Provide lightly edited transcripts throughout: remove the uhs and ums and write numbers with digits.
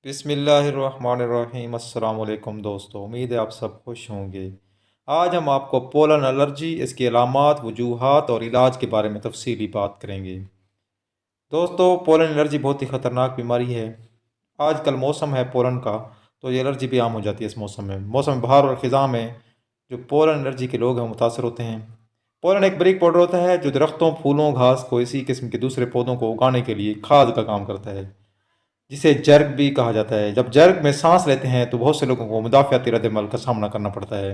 बिस्मिल्लाहिर्रहमानिर्रहीम। अस्सलाम वालेकुम दोस्तों, उम्मीद है आप सब खुश होंगे। आज हम आपको पोलन एलर्जी, इसकी अलामात, वजूहात और इलाज के बारे में तफसीली बात करेंगे। दोस्तों, पोलन एलर्जी बहुत ही ख़तरनाक बीमारी है। आजकल मौसम है पोलन का, तो ये एलर्जी भी आम हो जाती है। इस मौसम बहार और ख़िज़ा में जो पोलन एलर्जी के लोग हैं मुतासर होते हैं। पोलन एक बारीक पाउडर होता है जो दरख्तों, फूलों, घास को इसी किस्म के दूसरे पौधों को उगाने के लिए खाद का काम करता है, जिसे जर्ग भी कहा जाता है। जब जर्ग में सांस लेते हैं तो बहुत से लोगों को मुदाफ़ाती रद्द-ए-अमल का सामना करना पड़ता है।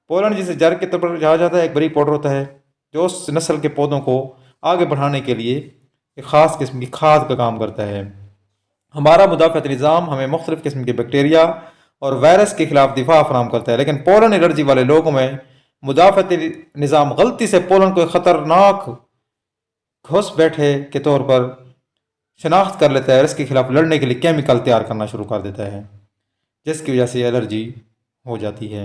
पोलन जिसे जर्ग के तौर पर जाना जाता है, एक बरीक पाउडर होता है जो उस नस्ल के पौधों को आगे बढ़ाने के लिए एक ख़ास किस्म की खाद का काम करता है। हमारा मुदाफ़ाती निज़ाम हमें मुख्तलिफ़ किस्म के बैक्टीरिया और वायरस के ख़िलाफ़ दिफा फराहम करता है, लेकिन पोलन एलर्जी वाले लोगों में मुदाफ़ाती निज़ाम गलती से पोलन को एक ख़तरनाक घुस बैठे के तौर पर शनाख्त कर लेता है और इसके खिलाफ लड़ने के लिए केमिकल तैयार करना शुरू कर देता है, जिसकी वजह से एलर्जी हो जाती है।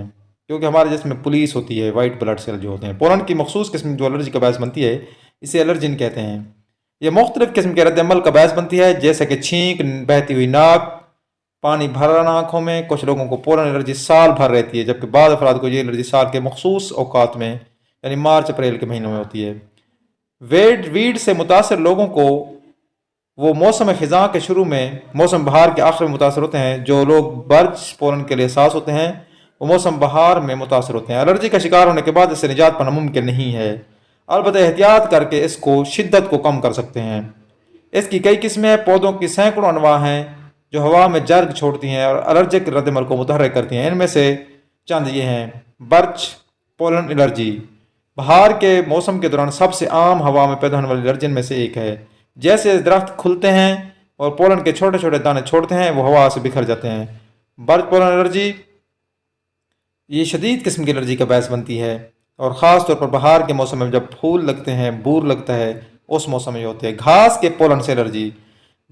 क्योंकि हमारे जिसमें पुलिस होती है, वाइट ब्लड सेल जो होते हैं, पोलन की मखसूस किस्म जो एलर्जी का बायस बनती है, इसे एलर्जिन कहते हैं। ये मुख्तलिफ़ किस्म के रद्द-ए-अमल का बायस बनती है, जैसे कि छींक, बहती हुई नाक, पानी भरना आँखों में। कुछ लोगों को पोलन एलर्जी साल भर रहती है, जबकि बाद अफराद को ये एलर्जी साल के मखसूस औकात में यानी मार्च अप्रैल के महीनों में होती है। वीड से मुतासर लोगों को वो मौसम ख़िज़ा के शुरू में, मौसम बहार के आखिर में मुतासर होते हैं। जो लोग बर्ज पोलन के लिए सास होते हैं वो मौसम बहार में मुतासर होते हैं। एलर्जी का शिकार होने के बाद इससे निजात पाना मुमकिन नहीं है, अलबत्ता एहतियात करके इसको शिद्दत को कम कर सकते हैं। इसकी कई किस्में हैं। पौधों की सैकड़ों अनवा हैं जो हवा में जर्ग छोड़ती हैं और एलर्जिक रद्द-ए-अमल को मुतहर्रिक करती हैं। इनमें से चंद ये हैं। बर्च पोलन एलर्जी बहार के मौसम के दौरान सबसे आम हवा में पैदा होने वाली एलर्जी में से एक है। जैसे दरख्त खुलते हैं और पोलन के छोटे छोटे दाने छोड़ते हैं, वो हवा से बिखर जाते हैं। बर्च पोलन एलर्जी ये शदीद किस्म की एलर्जी का बायस बनती है और ख़ास तौर पर बहार के मौसम में जब फूल लगते हैं, बूर लगता है, उस मौसम में होते हैं। घास के पोलन से एलर्जी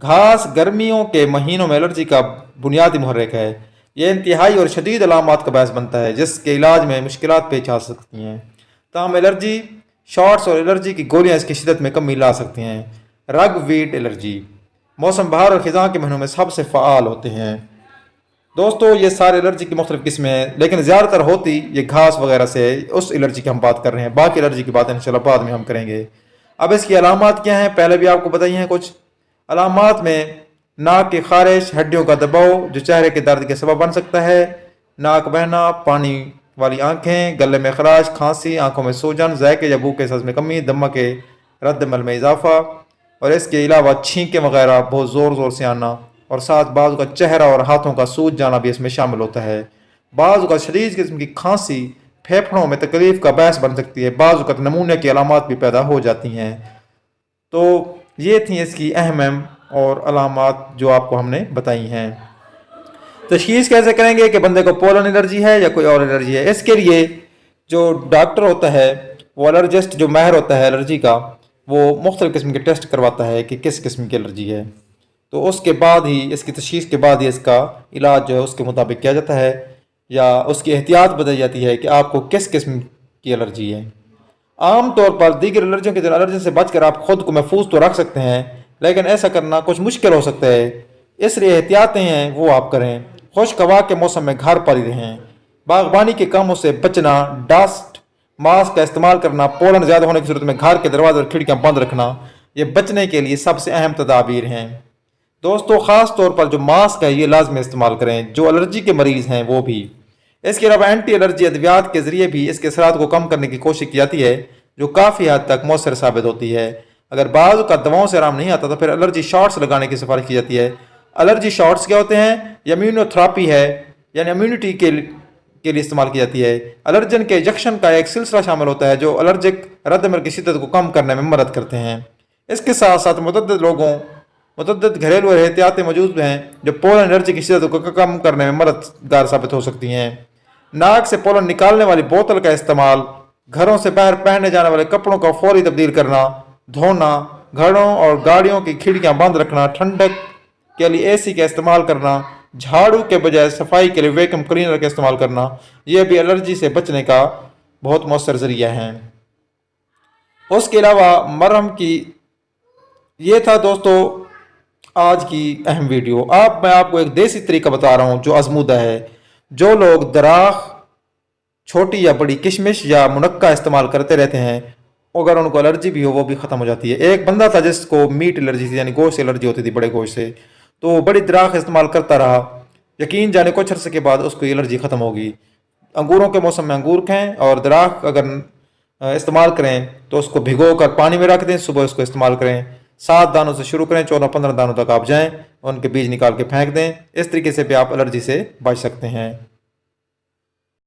घास गर्मियों के महीनों में एलर्जी का बुनियादी मुहर्रिक है। यह इंतहाई और शदीद अलामात का बायस बनता है, जिसके इलाज में मुश्किलात पेश आ सकती हैं। ताहम एलर्जी शॉट्स और एलर्जी की गोलियाँ इसकी शिदत में कमी ला सकती हैं। रगवीट एलर्जी मौसम बहार और ख़िज़ा के महीनों में सबसे फ़ाल होते हैं। दोस्तों, ये सारे एलर्जी की मुख्तलिफ़ किस्में हैं, लेकिन ज़्यादातर होती ये घास वगैरह से। उस एलर्जी की हम बात कर रहे हैं, बाकी एलर्जी की बात इंशाल्लाह बाद में हम करेंगे। अब इसकी अलामात क्या हैं, पहले भी आपको बताई हैं कुछ। अलामात में नाक की खारिश, हड्डियों का दबाव जो चेहरे के दर्द के सबब बन सकता है, नाक बहना, पानी वाली आँखें, गले में खराश, खांसी, आँखों में सूजन, ज़ायके या भूख के एहसास में कमी, दमा के रद्द-ए-अमल में इजाफा, और इसके अलावा छींकें वगैरह बहुत ज़ोर से आना, और साथ बाज़ का चेहरा और हाथों का सूज जाना भी इसमें शामिल होता है। बाज़ का शदीद किस्म की खांसी फेफड़ों में तकलीफ़ का बायस बन सकती है। बाज़ का नमूने की अलामात भी पैदा हो जाती हैं। तो ये थी इसकी अहम और अलामात जो आपको हमने बताई हैं। तशख़ीस कैसे करेंगे कि बंदे को पोलन एलर्जी है या कोई और एलर्जी है? इसके लिए जो डॉक्टर होता है, वो एलर्जिस्ट जो माहिर होता है एलर्जी का, वो मुख्तलिफ़ किस्म के टेस्ट करवाता है कि किस किस्म की एलर्जी है। तो उसके बाद ही, इसकी तशख़ीस के बाद ही इसका इलाज जो है उसके मुताबिक किया जाता है, या उसकी एहतियात बताई जाती है कि आपको किस किस्म की एलर्जी है। आम तौर पर दीगर एलर्जियों की एलर्जी से बचकर आप खुद को महफूज तो रख सकते हैं, लेकिन ऐसा करना कुछ मुश्किल हो सकता है। इसलिए एहतियातें हैं वो आप करें। खुश्क हवा के मौसम में घर पर ही रहें। बागबानी के कामों से बचना, डस्ट मास्क का इस्तेमाल करना, पोलन ज़्यादा होने की सूरत में घर के दरवाजे और खिड़कियाँ बंद रखना, ये बचने के लिए सबसे अहम तदाबीर हैं। दोस्तों, ख़ास तौर पर जो मास्क है ये लाजमी इस्तेमाल करें, जो एलर्जी के मरीज़ हैं वो भी। इसके अलावा एंटी एलर्जी अद्वियात के ज़रिए भी इसके असरात को कम करने की कोशिश की जाती है, जो काफ़ी हद तक मौसर साबित होती है। अगर बाज़ का दवाओं से आराम नहीं आता तो फिर एलर्जी शॉट्स लगाने की सिफारिश की जाती है। एलर्जी शॉट्स क्या होते हैं? इम्यूनोथेरेपी है, यानी इम्यूनिटी के लिए इस्तेमाल की जाती है। एलर्जन के इंजेक्शन का एक सिलसिला शामिल होता है जो एलर्जिक रद्द-ए-अमल की शिद्दत को कम करने में मदद करते हैं। इसके साथ साथ मुतअद्दिद घरेलू एहतियातें मौजूद हैं जो पोलन एलर्जी की शिद्दत को कम करने में मददगार साबित हो सकती हैं। नाक से पोलन निकालने वाली बोतल का इस्तेमाल, घरों से बाहर पहने जाने वाले कपड़ों का फौरी तब्दील करना, धोना, घरों और गाड़ियों की खिड़कियां बंद रखना, ठंडक के लिए एसी का इस्तेमाल करना, झाड़ू के बजाय सफाई के लिए वैक्यूम क्लीनर का इस्तेमाल करना, यह भी एलर्जी से बचने का बहुत मौसर ज़रिया है। उसके अलावा मरहम की ये था दोस्तों आज की अहम वीडियो। मैं आपको एक देसी तरीका बता रहा हूँ जो आजमूदा है। जो लोग दराख, छोटी या बड़ी किशमिश या मुनक्का इस्तेमाल करते रहते हैं, अगर उनको एलर्जी भी हो वो भी ख़त्म हो जाती है। एक बंदा था जिसको मीट एलर्जी थी, यानी गोश्त से एलर्जी होती थी, बड़े गोश्त से। तो वो बड़ी दराख इस्तेमाल करता रहा, यकीन जाने कुछ अरसे के बाद उसको एलर्जी ख़त्म होगी। अंगूरों के मौसम में अंगूर खाएं, और दराख अगर इस्तेमाल करें तो उसको भिगो कर पानी में रख दें, सुबह उसको इस्तेमाल करें। 7 दानों से शुरू करें, 14-15 दानों तक आप जाएं, उनके बीज निकाल के फेंक दें। इस तरीके से भी आप एलर्जी से बच सकते हैं।